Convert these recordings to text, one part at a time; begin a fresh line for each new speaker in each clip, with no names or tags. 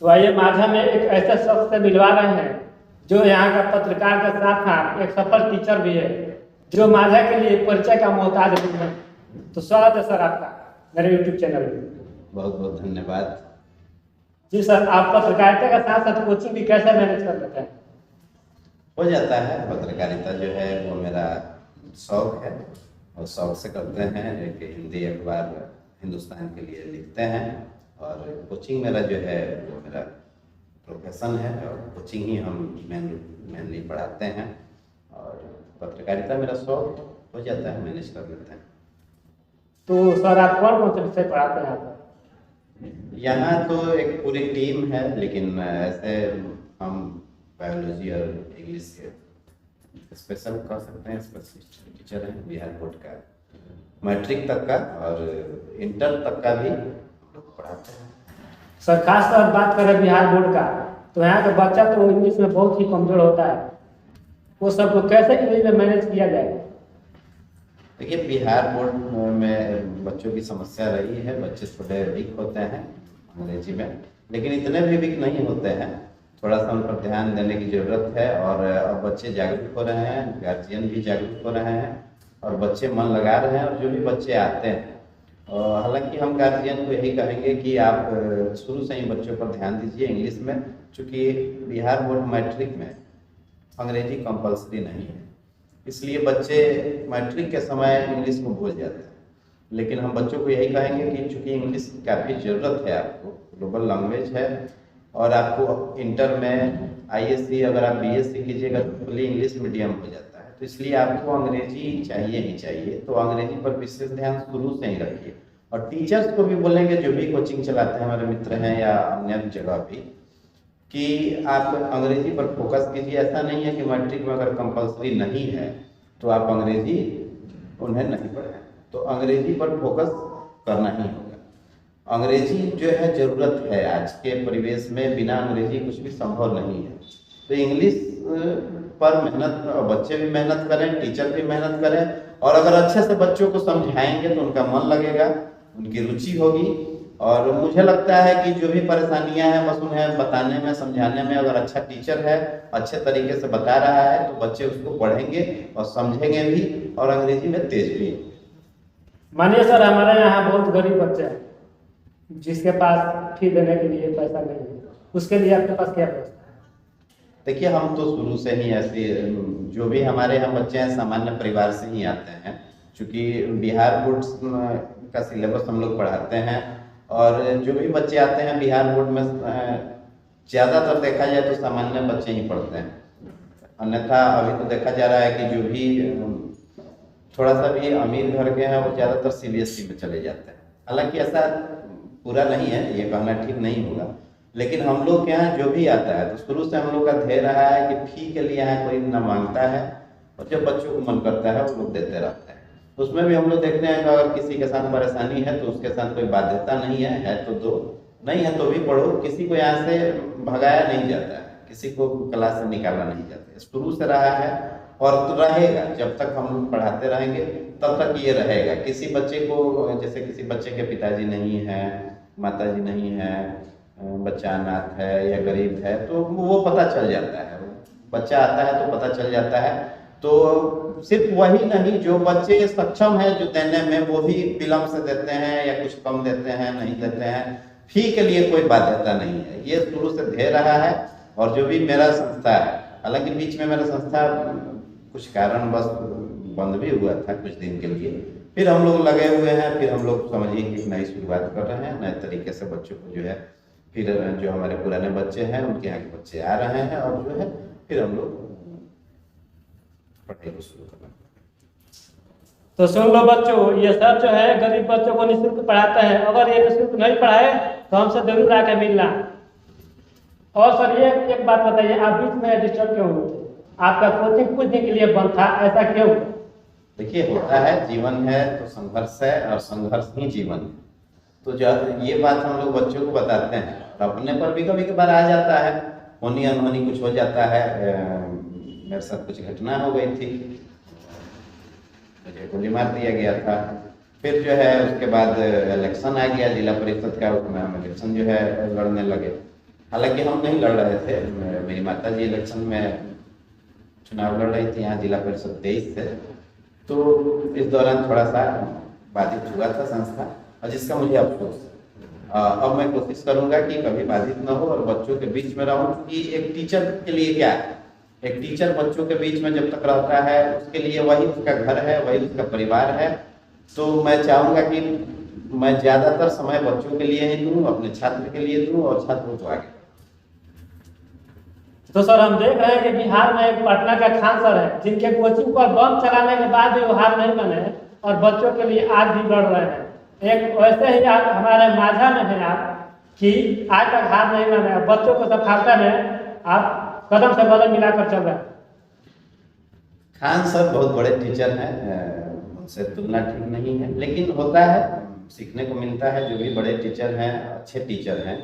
तो आइए माझा में एक ऐसे शख्स से मिलवा रहे हैं जो यहाँ का पत्रकार के साथ साथ एक सफल टीचर भी है, जो माझा के लिए परिचय का मोहताज भी है। तो स्वागत है सर आपका मेरे यूट्यूब चैनल में।
बहुत बहुत धन्यवाद।
जी सर, आप पत्रकारिता के साथ साथ कोचिंग भी कैसे मैनेज कर लेते हैं?
हो जाता है, पत्रकारिता जो है वो मेरा शौक है और शौक से करते हैं। एक हिंदी अखबार हिंदुस्तान के लिए लिखते हैं और कोचिंग मेरा जो है वो मेरा प्रोफेशन है और कोचिंग ही हम मेनली पढ़ाते हैं और पत्रकारिता मेरा शौक हो जाता है, मैनेज कर लेते हैं।
तो सर आप कौन कौन से विषय पढ़ाते हैं यहाँ पर?
यहाँ तो एक पूरी टीम है, लेकिन ऐसे हम बायोलॉजी और इंग्लिश के स्पेशल कह सकते हैं, स्पेशलिस्ट टीचर हैं बिहार बोर्ड का, मैट्रिक तक का और इंटर तक का भी लोग पढ़ाते हैं।
सर खास तौर बात करें बिहार बोर्ड का, तो यहाँ का बच्चा तो इंग्लिश में बहुत ही कमजोर होता है, वो सबको कैसे इंग्लिश में मैनेज किया जाए?
देखिए, बिहार बोर्ड में बच्चों की समस्या रही है, बच्चे थोड़े वीक होते हैं अंग्रेजी में, लेकिन इतने भी वीक नहीं होते हैं। थोड़ा सा उन पर ध्यान देने की ज़रूरत है और अब बच्चे जागरूक हो रहे हैं, गार्जियन भी जागरूक हो रहे हैं और बच्चे मन लगा रहे हैं। और जो भी बच्चे आते हैं, हालांकि हम गार्जियन को यही कहेंगे कि आप शुरू से ही बच्चों पर ध्यान दीजिए इंग्लिश में, चूँकि बिहार बोर्ड मैट्रिक में अंग्रेजी कंपल्सरी नहीं है, इसलिए बच्चे मैट्रिक के समय इंग्लिश को भूल जाते हैं। लेकिन हम बच्चों को यही कहेंगे कि चूँकि इंग्लिश की काफ़ी ज़रूरत है, आपको ग्लोबल लैंग्वेज है और आपको इंटर में आईएससी अगर आप बीएससी कीजिएगा तो फुली इंग्लिश मीडियम हो जाता है, तो इसलिए आपको अंग्रेजी चाहिए ही चाहिए। तो अंग्रेजी पर विशेष ध्यान शुरू से ही रखिए और टीचर्स को भी बोलेंगे, जो भी कोचिंग चलाते हैं हमारे मित्र हैं या अन्य जगह भी, कि आप अंग्रेजी पर फोकस कीजिए। ऐसा नहीं है कि मैट्रिक में अगर कंपल्सरी नहीं है तो आप अंग्रेजी उन्हें नहीं पढ़ें, तो अंग्रेजी पर फोकस करना ही होगा। अंग्रेजी जो है ज़रूरत है, आज के परिवेश में बिना अंग्रेजी कुछ भी संभव नहीं है। तो इंग्लिश पर मेहनत, बच्चे भी मेहनत करें, टीचर भी मेहनत करें और अगर अच्छे से बच्चों को समझाएंगे तो उनका मन लगेगा, उनकी रुचि होगी। और मुझे लगता है कि जो भी परेशानियां हैं बस उन्हें बताने में, समझाने में अगर अच्छा टीचर है, अच्छे तरीके से बता रहा है तो बच्चे उसको पढ़ेंगे और समझेंगे भी और अंग्रेजी में तेज भी।
मानिए सर, हमारे यहाँ बहुत गरीब बच्चे हैं जिसके पास फी देने के लिए पैसा नहीं है, उसके लिए आपके पास क्या व्यवस्था है?
देखिए, हम तो शुरू से ही ऐसे, जो भी हमारे यहाँ बच्चे हैं सामान्य परिवार से ही आते हैं, क्योंकि बिहार बोर्ड का सिलेबस हम लोग पढ़ाते हैं और जो भी बच्चे आते हैं बिहार बोर्ड में ज़्यादातर देखा जाए तो सामान्य बच्चे ही पढ़ते हैं। अन्यथा अभी तो देखा जा रहा है कि जो भी थोड़ा सा भी अमीर घर के हैं वो ज़्यादातर सीबीएसई में चले जाते हैं। हालांकि ऐसा पूरा नहीं है, ये कहना ठीक नहीं होगा, लेकिन हम लोग के यहाँ जो भी आता है तो शुरू से हम लोग का ध्येय रहा है कि फी के लिए यहाँ कोई न मांगता है और जब बच्चों को मन करता है वो लोग देते रहते हैं। उसमें भी हम लोग देखते हैं कि अगर किसी के साथ परेशानी है तो उसके साथ कोई बाध्यता नहीं है तो दो, नहीं है तो भी पढ़ो। किसी को यहाँ से भगाया नहीं जाता है, किसी को क्लास से निकाला नहीं जाता है, शुरू से रहा है और तो रहेगा। जब तक हम लोग पढ़ाते रहेंगे तब तक ये रहेगा। किसी बच्चे को, जैसे किसी बच्चे के पिताजी नहीं है, माताजी नहीं है, बच्चा अनाथ है या गरीब है, तो वो पता चल जाता है। बच्चा आता है तो पता चल जाता है। तो सिर्फ वही नहीं, जो बच्चे सक्षम है जो देने में, वो भी विलम्ब से देते हैं या कुछ कम देते हैं, नहीं देते हैं। फी के लिए कोई बाध्यता नहीं है, ये शुरू से ध्येय रहा है। और जो भी मेरा संस्था है, हालांकि बीच में मेरा संस्था कुछ कारण बस बंद भी हुआ था कुछ दिन के लिए, फिर हम लोग लगे हुए हैं, फिर हम लोग समझिए कि नई शुरुआत कर रहे हैं, नए तरीके से बच्चों को जो है, फिर जो हमारे पुराने बच्चे हैं उनके यहाँ के बच्चे आ रहे हैं और जो है फिर हम लोग पढ़ाई को शुरू करना।
तो सुन लो बच्चों, ये सर जो है गरीब बच्चों को निःशुल्क पढ़ाते हैं, अगर ये निःशुल्क नहीं पढ़ाए तो हमसे जरूर आके मिलना। और सर ये एक बात बताइए, आप बीच में डिस्टर्ब क्यों हुए थे? आपका कोचिंग कुछ दिन के लिए बंद था, ऐसा क्यों?
देखिए, होता है, जीवन है तो संघर्ष है और संघर्ष ही जीवन है। तो जब ये बात हम लोग बच्चों को बताते हैं, अपने पर भी कभी कभार आ जाता है, होनी अनहोनी कुछ हो जाता है। मेरे साथ कुछ घटना हो गई थी, मुझे गोली मार दिया गया था। फिर जो है उसके बाद इलेक्शन आ गया जिला परिषद का, उसमें हम इलेक्शन जो है लड़ने लगे। हालांकि हम नहीं लड़ रहे थे, मेरी माता जी इलेक्शन में चुनाव लड़ रही थी यहाँ जिला परिषद 23 से, तो इस दौरान थोड़ा सा बाधित हुआ था संस्था, और जिसका मुझे अफसोस है। अब मैं कोशिश करूंगा कि कभी बाधित न हो और बच्चों के बीच में रहूं, क्योंकि एक टीचर के लिए क्या है, एक टीचर बच्चों के बीच में जब तक रहता है उसके लिए वही उसका घर है, वही उसका परिवार है। तो मैं चाहूंगा कि मैं ज़्यादातर समय बच्चों के लिए ही दूँ, अपने छात्र के लिए दूँ और छात्रों को आगे।
तो सर हम देख रहे हैं कि बिहार में एक पटना का खान सर है, जिनके कोचिंग पर बम चलाने के बाद भी वो हार नहीं माने और बच्चों के लिए आज भी लड़ रहे हैं। एक वैसे ही आप हमारे माझा में हैं आप, कि आज तक हार नहीं माने और बच्चों को सफलता में आप कदम से कदम मिलाकर चल रहे हैं।
खान सर बहुत बड़े टीचर हैं, उनसे तुलना ठीक नहीं है, लेकिन होता है, सीखने को मिलता है। जो भी बड़े टीचर हैं, अच्छे टीचर हैं,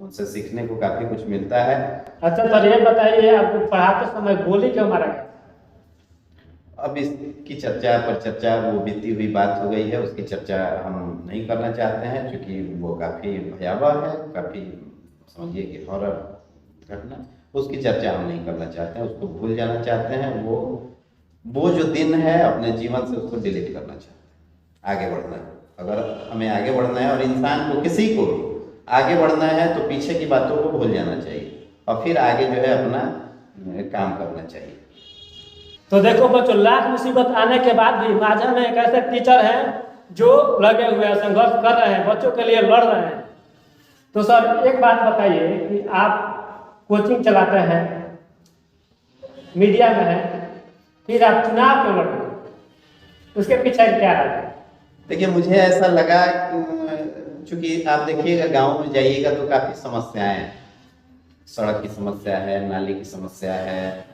उनसे सीखने को काफ़ी कुछ मिलता है।
अच्छा सर ये बताइए, आपको पढ़ाते समय गोली क्यों मारा गया?
अब इसकी चर्चा पर चर्चा, वो बीती हुई बात हो गई है, उसकी चर्चा हम नहीं करना चाहते हैं, क्योंकि वो काफ़ी भयावह है, काफ़ी समझिए कि हॉरर घटना, उसकी चर्चा हम नहीं करना चाहते हैं, उसको भूल जाना चाहते हैं। वो जो दिन है अपने जीवन से उसको डिलीट करना चाहते हैं। आगे बढ़ना है, अगर हमें आगे बढ़ना है और इंसान को किसी को भी आगे बढ़ना है तो पीछे की बातों को भूल जाना चाहिए और फिर आगे जो है अपना काम करना चाहिए।
तो देखो बच्चों, लाख मुसीबत आने के बाद भी माझा में एक ऐसे टीचर हैं जो लगे हुए हैं, संघर्ष कर रहे हैं, बच्चों के लिए लड़ रहे हैं। तो सर एक बात बताइए कि आप कोचिंग चलाते हैं, मीडिया में हैं, फिर आप चुनाव क्यों लड़ रहे हैं? उसके पीछे क्या है?
देखिए, मुझे ऐसा लगा, चूंकि आप देखिएगा गाँव में जाइएगा तो काफ़ी समस्याएं हैं। सड़क की समस्या है, नाली की समस्या है,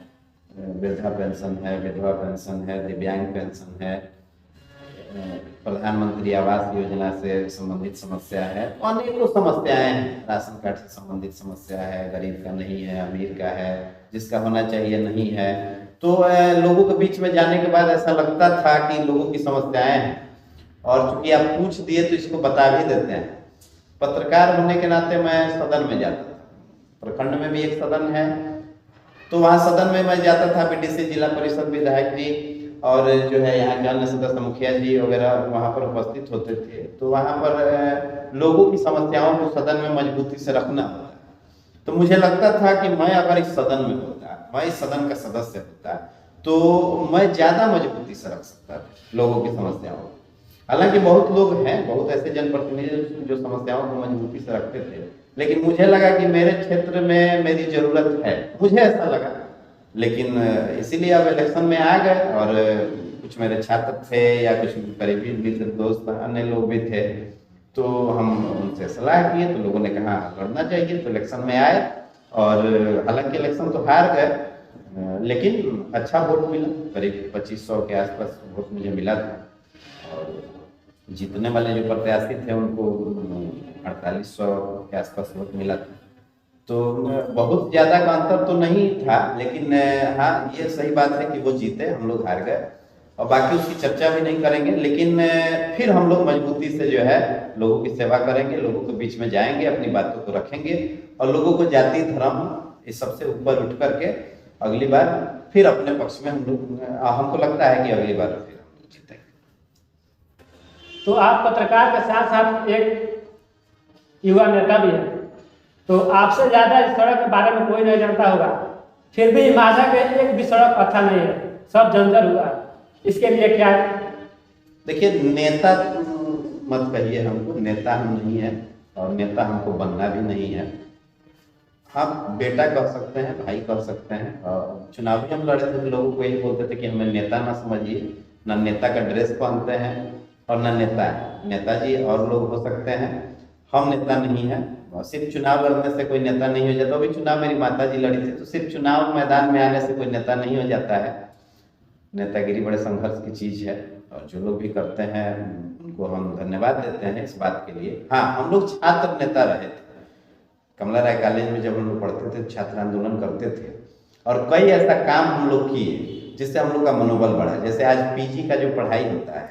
वृद्धा पेंशन है, विधवा पेंशन है, दिव्यांग पेंशन है, प्रधानमंत्री आवास योजना से संबंधित समस्या है, अनेकों समस्याएं हैं। राशन कार्ड से संबंधित समस्या है, गरीब का नहीं है, अमीर का है, जिसका होना चाहिए नहीं है। तो लोगों के बीच में जाने के बाद ऐसा लगता था कि लोगों की समस्याएं हैं, और चूंकि आप पूछ दिए तो इसको बता भी देते हैं। पत्रकार होने के नाते मैं सदन में जाता था, प्रखंड में भी एक सदन है, तो वहाँ सदन में मैं जाता था, बीडीसी, जिला परिषद विधायक जी और जो है यहाँ के अन्य सदस्य, मुखिया जी वगैरह वहाँ पर उपस्थित होते थे। तो वहाँ पर लोगों की समस्याओं को सदन में मजबूती से रखना होता है। तो मुझे लगता था कि मैं अगर इस सदन में होता, मैं इस सदन का सदस्य होता, तो मैं ज़्यादा मजबूती से रख सकता था लोगों की समस्याओं को। हालांकि बहुत लोग हैं, बहुत ऐसे जनप्रतिनिधि जो समस्याओं को मजबूती से रखते थे, लेकिन मुझे लगा कि मेरे क्षेत्र में मेरी जरूरत है, मुझे ऐसा लगा। लेकिन इसीलिए अब इलेक्शन में आ गए, और कुछ मेरे छात्र थे या कुछ करीबी मित्र, दोस्त, अन्य लोग भी थे, तो हम उनसे सलाह किए, तो लोगों ने कहा लड़ना चाहिए, तो इलेक्शन में आए। और हालांकि इलेक्शन तो हार गए, लेकिन अच्छा वोट मिला, करीब 2500 के आसपास वोट मुझे मिला था। और जीतने वाले जो प्रत्याशी थे उनको 4800 के आसपास वोट मिला था। तो बहुत ज़्यादा का अंतर तो नहीं था, लेकिन हाँ ये सही बात है कि वो जीते, हम लोग हार गए, और बाकी उसकी चर्चा भी नहीं करेंगे। लेकिन फिर हम लोग मजबूती से जो है लोगों की सेवा करेंगे, लोगों के बीच में जाएंगे, अपनी बातों को रखेंगे, और लोगों को जाति, धर्म इस सबसे ऊपर उठ करके अगली बार फिर अपने पक्ष में हम लोग, हमको लगता है कि अगली बार फिर हम लोग जीतेंगे।
तो आप पत्रकार के साथ साथ एक युवा नेता भी हैं, तो आपसे ज़्यादा इस सड़क के बारे में कोई नहीं जानता होगा, फिर भी माझा के एक भी सड़क अच्छा नहीं है, सब जर्जर हुआ। इसके लिए क्या है?
देखिए, नेता मत कहिए हमको, नेता हम नहीं है, और नेता हमको बनना भी नहीं है। हम बेटा कर सकते हैं, भाई कर सकते हैं। और चुनाव भी हम लड़े थे तो लोगों को यही बोलते थे कि हमें नेता ना समझिए, ना नेता का ड्रेस पहनते हैं और ना नेता है। नेताजी और लोग हो सकते हैं, हम नेता नहीं है। सिर्फ चुनाव लड़ने से कोई नेता नहीं हो जाता। अभी चुनाव मेरी माता जी लड़ी थी, तो सिर्फ चुनाव मैदान में आने से कोई नेता नहीं हो जाता है। नेतागिरी बड़े संघर्ष की चीज़ है, और जो लोग भी करते हैं उनको हम धन्यवाद देते हैं इस बात के लिए। हाँ, हम लोग छात्र नेता रहे थे। कमला राय कॉलेज में जब हम लोग पढ़ते थे, छात्र आंदोलन करते थे, और कई ऐसा काम हम लोग किए जिससे हम लोग का मनोबल बढ़ा। जैसे आज पीजी का जो पढ़ाई होता है,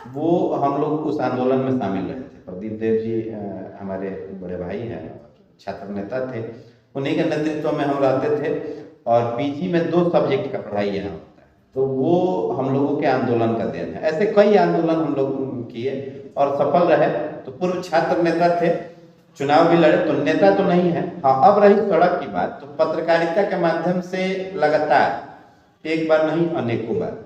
वो हम लोग उस आंदोलन में शामिल रहे थे। प्रदीप देव जी हमारे बड़े भाई हैं, छात्र नेता थे, उन्हीं के नेतृत्व में हम रहते थे। और पीजी में 2 सब्जेक्ट का पढ़ाई यहाँ होता है, तो वो हम लोगों के आंदोलन का देन है। ऐसे कई आंदोलन हम लोग किए और सफल रहे। तो पूर्व छात्र नेता थे, चुनाव भी लड़े, तो नेता तो नहीं है। हाँ, अब रही सड़क की बात, तो पत्रकारिता के माध्यम से लगातार एक बार नहीं अनेकों बार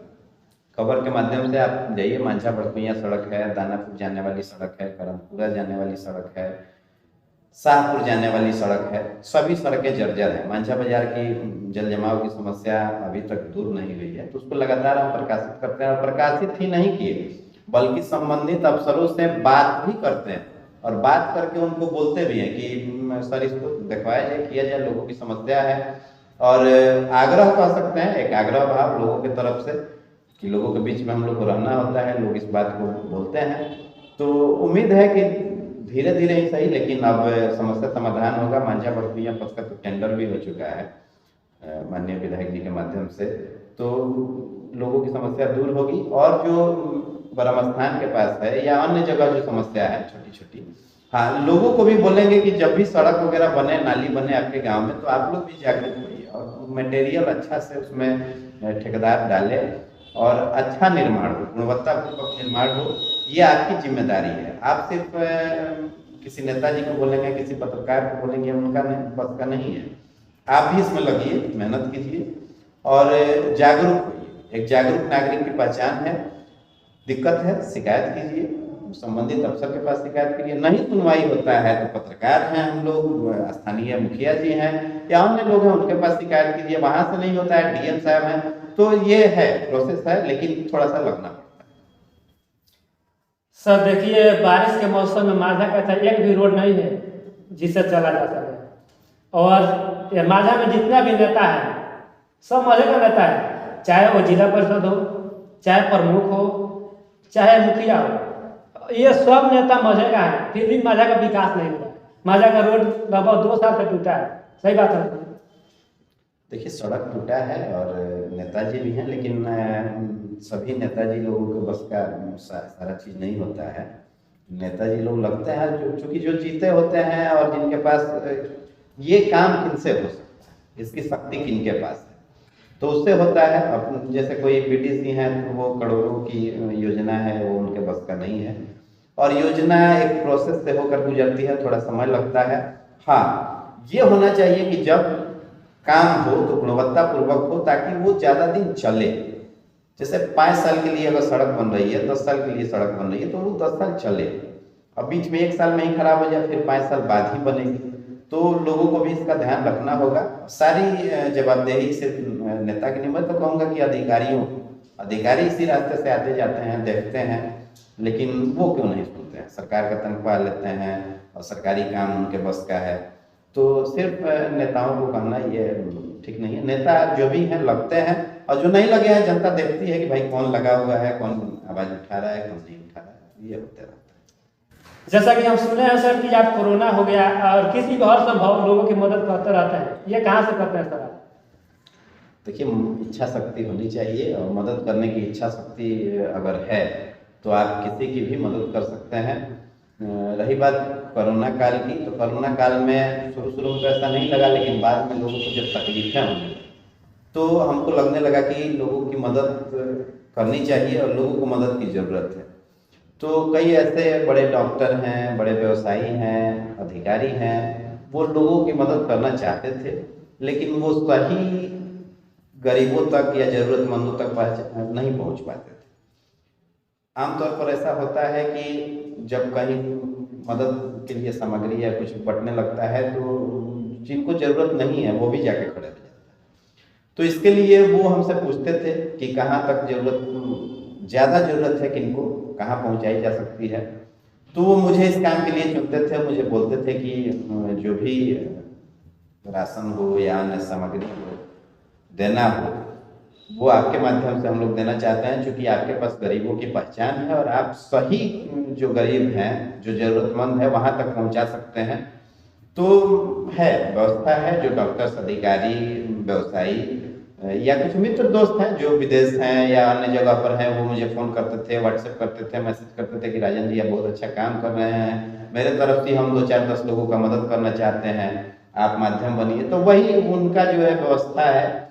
खबर के माध्यम से आप जाइए, मांझा बड़कुइयाँ सड़क है, दानापुर जाने वाली सड़क है, करमपुरा जाने वाली सड़क है, शाहपुर जाने वाली सड़क है, सभी सड़कें जर्जर हैं। मांझा बाजार की जल जमाव की समस्या अभी तक दूर नहीं हुई है, तो उसको लगातार हम प्रकाशित करते हैं। और प्रकाशित ही नहीं किए बल्कि संबंधित अफसरों से बात भी करते हैं और बात करके उनको बोलते भी हैं कि सर इसको दिखवाया जाए, किया जाए, लोगों की समस्या है। और आग्रह कह सकते हैं, एक आग्रह भाव लोगों की तरफ से कि लोगों के बीच में हम लोग को रहना होता है, लोग इस बात को बोलते हैं। तो उम्मीद है कि धीरे धीरे ही सही, लेकिन अब समस्या समाधान होगा। मांझा बड़कुइयाँ पथ का तो टेंडर भी हो चुका है माननीय विधायक जी के माध्यम से, तो लोगों की समस्या दूर होगी। और जो ब्रह्म स्थान के पास है या अन्य जगह जो समस्या है छोटी छोटी, हाँ, लोगों को भी बोलेंगे कि जब भी सड़क वगैरह बने, नाली बने आपके गांव में, तो आप लोग भी जागरूक होइए और मटेरियल अच्छा से उसमें ठेकेदार डाले और अच्छा निर्माण हो, गुणवत्तापूर्वक निर्माण हो। ये आपकी जिम्मेदारी है। आप सिर्फ किसी नेताजी को बोलेंगे, किसी पत्रकार को बोलेंगे, उनका बस का नहीं है। आप भी इसमें लगिए, मेहनत कीजिए और जागरूक होइए। एक जागरूक नागरिक की पहचान है। दिक्कत है, शिकायत कीजिए, संबंधित अफसर के पास शिकायत करिए। नहीं सुनवाई होता है तो पत्रकार हैं हम लोग, स्थानीय मुखिया जी हैं या अन्य लोग हैं, उनके पास शिकायत कीजिए। वहां से नहीं होता है, डीएम साहब हैं। तो ये है, प्रोसेस है, लेकिन थोड़ा सा लगना पड़ता है।
सर देखिए, बारिश के मौसम में मांझा का ऐसा एक भी रोड नहीं है जिससे चला जा सके। और ये मांझा में जितना भी नेता है सब मजे का नेता है, चाहे वो जिला परिषद हो, चाहे प्रमुख हो, चाहे मुखिया हो, ये सब नेता मजे का है, फिर भी मांझा का विकास नहीं हुआ। मांझा का रोड लगभग 2 साल से टूटा है। सही बात है।
देखिए, सड़क टूटा है और नेताजी भी हैं, लेकिन सभी नेताजी लोगों के बस का सारा चीज़ नहीं होता है। नेताजी लोग लगते हैं चूंकि जो जीते होते हैं और जिनके पास ये काम किनसे हो सकता है, इसकी शक्ति किनके पास है, तो उससे होता है। अब जैसे कोई बीडीसी हैं तो वो करोड़ों की योजना है, वो उनके बस का नहीं है। और योजना एक प्रोसेस से होकर गुजरती है, थोड़ा समय लगता है। हाँ, ये होना चाहिए कि जब काम हो तो गुणवत्तापूर्वक हो, ताकि वो ज़्यादा दिन चले। जैसे 5 साल के लिए अगर सड़क बन रही है, 10 साल के लिए सड़क बन रही है, तो वो 10 साल चले। अब बीच में 1 साल में ही खराब हो जाए, फिर 5 साल बाद ही बनेगी, तो लोगों को भी इसका ध्यान रखना होगा। सारी जवाबदेही सिर्फ नेता की नहीं, मैं तो कहूँगा कि अधिकारी इसी रास्ते से आते जाते हैं, देखते हैं, लेकिन वो क्यों नहीं सुनते हैं। सरकार का तनख्वाह लेते हैं और सरकारी काम उनके बस का है, तो सिर्फ नेताओं को कहना ये ठीक नहीं है। नेता जो भी हैं लगते हैं, और जो नहीं लगे हैं जनता देखती है कि भाई कौन लगा हुआ है, कौन आवाज़ उठा रहा है, कौन नहीं उठा रहा है, ये होते रहता है।
जैसा कि हम सुने हैं सर कि आप कोरोना हो गया और किसी भी हर संभव लोगों की मदद करते रहते हैं, ये कहाँ से करते हैं सर आप?
देखिए, इच्छा शक्ति होनी चाहिए, और मदद करने की इच्छा शक्ति अगर है तो आप किसी की भी मदद कर सकते हैं। रही बात कोरोना काल की, तो कोरोना काल में शुरू में तो ऐसा नहीं लगा, लेकिन बाद में लोगों को जब तकलीफें होने तो हमको लगने लगा कि लोगों की मदद करनी चाहिए और लोगों को मदद की ज़रूरत है। तो कई ऐसे बड़े डॉक्टर हैं, बड़े व्यवसायी हैं, अधिकारी हैं, वो लोगों की मदद करना चाहते थे, लेकिन वो सही गरीबों तक या ज़रूरतमंदों तक नहीं पहुंच पाते थे। आमतौर पर ऐसा होता है कि जब कहीं मदद के लिए सामग्री या कुछ बंटने लगता है तो जिनको ज़रूरत नहीं है वो भी जाके खड़े हो जाते हैं। तो इसके लिए वो हमसे पूछते थे कि कहाँ तक ज़्यादा ज़रूरत है, किनको कहाँ पहुँचाई जा सकती है। तो वो मुझे इस काम के लिए चुनते थे, मुझे बोलते थे कि जो भी राशन हो या अन्य सामग्री हो देना हो, वो आपके माध्यम से हम लोग देना चाहते हैं, क्योंकि आपके पास गरीबों की पहचान है और आप सही जो गरीब हैं, जो ज़रूरतमंद है, वहाँ तक पहुँचा सकते हैं। तो है, व्यवस्था है, जो डॉक्टर्स, अधिकारी, व्यवसायी या कुछ मित्र दोस्त हैं जो विदेश हैं या अन्य जगह पर हैं, वो मुझे फ़ोन करते थे, व्हाट्सएप करते थे, मैसेज करते थे कि राजन जी आप बहुत अच्छा काम कर रहे हैं, मेरे तरफ से हम 2-4-10 लोगों का मदद करना चाहते हैं, आप माध्यम बनिए, तो वही उनका जो है व्यवस्था है।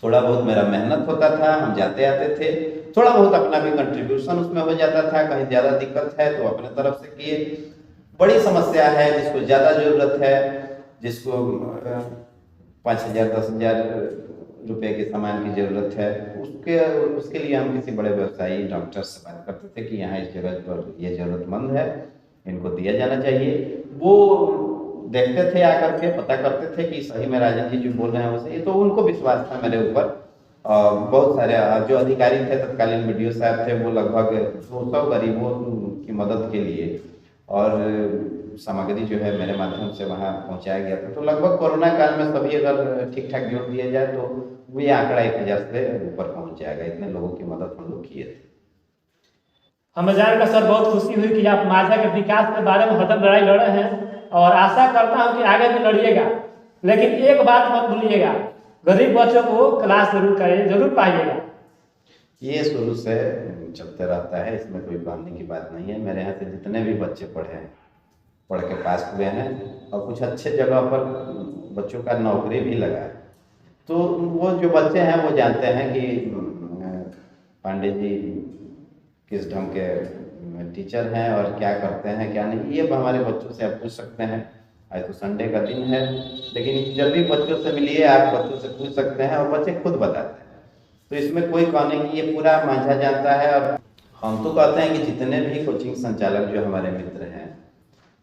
थोड़ा बहुत मेरा मेहनत होता था, हम जाते आते थे, थोड़ा बहुत अपना भी कंट्रीब्यूशन उसमें हो जाता था। कहीं ज़्यादा दिक्कत है तो अपने तरफ से किए। बड़ी समस्या है, जिसको ज़्यादा ज़रूरत है, जिसको 5,000 10,000 रुपए के सामान की ज़रूरत है, उसके लिए हम किसी बड़े व्यवसायी डॉक्टर से बात करते थे कि यहाँ इस जगह पर ये ज़रूरतमंद है, इनको दिया जाना चाहिए। वो देखते थे, आकर के पता करते थे कि सही में राजन जी जो बोल रहे हैं वो सही है, तो उनको विश्वास था मेरे ऊपर। बहुत सारे जो अधिकारी थे, तत्कालीन बीडीओ साहब थे, वो लगभग 200 गरीबों की मदद के लिए और सामग्री जो है मेरे माध्यम से वहाँ पहुँचाया गया था। तो लगभग कोरोना काल में सभी अगर ठीक ठाक जोड़ दिया जाए तो ये आंकड़ा 1,000 से ऊपर पहुँच जाएगा। इतने लोगों की मदद हम लोग किए थे।
हमें जानकर सर बहुत खुशी हुई कि आप माझा के विकास के बारे में हरदम लड़ाई लड़े हैं और आशा करता हूं कि आगे भी लड़िएगा। लेकिन एक बात मत भूलिएगा, गरीब बच्चों को क्लास जरूर करिए, जरूर पाइएगा।
ये शुरू से चलते रहता है, इसमें कोई कहने की बात नहीं है। मेरे यहाँ से जितने भी बच्चे पढ़े हैं, पढ़ के पास हुए हैं और कुछ अच्छे जगह पर बच्चों का नौकरी भी लगा है, तो वो जो बच्चे हैं वो जानते हैं कि पांडे जी किस ढंग के टीचर हैं और क्या करते हैं क्या नहीं। ये हमारे बच्चों से आप पूछ सकते हैं। आज तो संडे का दिन है, लेकिन जब भी बच्चों से मिलिए आप बच्चों से पूछ सकते हैं और बच्चे खुद बताते हैं। तो इसमें कोई कहने की, ये पूरा माझा जानता है। और हम तो कहते हैं कि जितने भी कोचिंग संचालक जो हमारे मित्र हैं,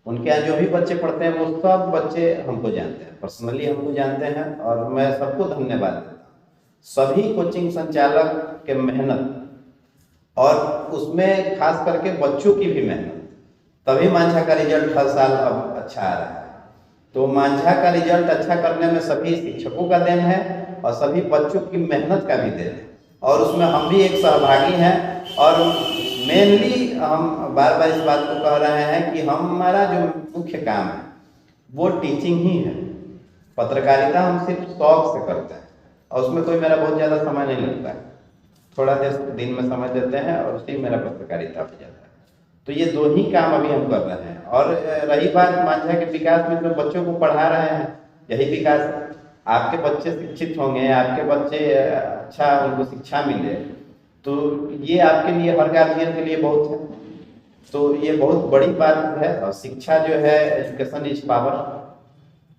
उनके यहाँ जो भी बच्चे पढ़ते हैं वो सब बच्चे हमको जानते हैं, पर्सनली हमको जानते हैं और मैं सबको धन्यवाद देता हूँ। सभी कोचिंग संचालक के मेहनत और उसमें खास करके बच्चों की भी मेहनत, तभी मांझा का रिजल्ट हर साल अब अच्छा आ रहा है। तो मांझा का रिजल्ट अच्छा करने में सभी शिक्षकों का देन है और सभी बच्चों की मेहनत का भी देन है, और उसमें हम भी एक सहभागी हैं। और मेनली हम बार बार इस बात को कह रहे हैं कि हमारा जो मुख्य काम है वो टीचिंग ही है। पत्रकारिता हम सिर्फ शौक से करते हैं और उसमें कोई मेरा बहुत ज़्यादा समय नहीं लगता है, थोड़ा देर दिन में समय देते हैं और उसी मेरा पत्रकारिता हो जाता है। तो ये दो ही काम अभी हम कर रहे हैं। और रही बात मांझा के विकास में, तो बच्चों को पढ़ा रहे हैं, यही विकास है। आपके बच्चे शिक्षित होंगे, आपके बच्चे अच्छा उनको शिक्षा मिले, तो ये आपके लिए, हर गार्जियन के लिए बहुत है। तो ये बहुत बड़ी बात है। और शिक्षा जो है, एजुकेशन इज पावर,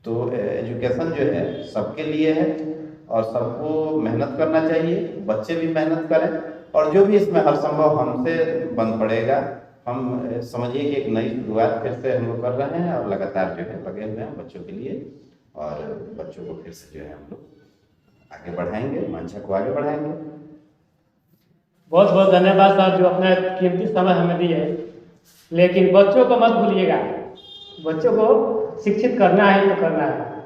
तो एजुकेशन जो है सबके लिए है और सबको मेहनत करना चाहिए। बच्चे भी मेहनत करें और जो भी इसमें हर संभव हमसे बन पड़ेगा, हम समझिए कि एक नई शुरुआत फिर से हम लोग कर रहे हैं और लगातार जो है लगे हुए हैं बच्चों के लिए, और बच्चों को फिर से जो है हम लोग आगे बढ़ाएंगे, मांझा को आगे बढ़ाएंगे।
बहुत बहुत धन्यवाद सर, जो अपना कीमती समय हमें दिए। लेकिन बच्चों को मत भूलिएगा, बच्चों को शिक्षित करना है तो करना है।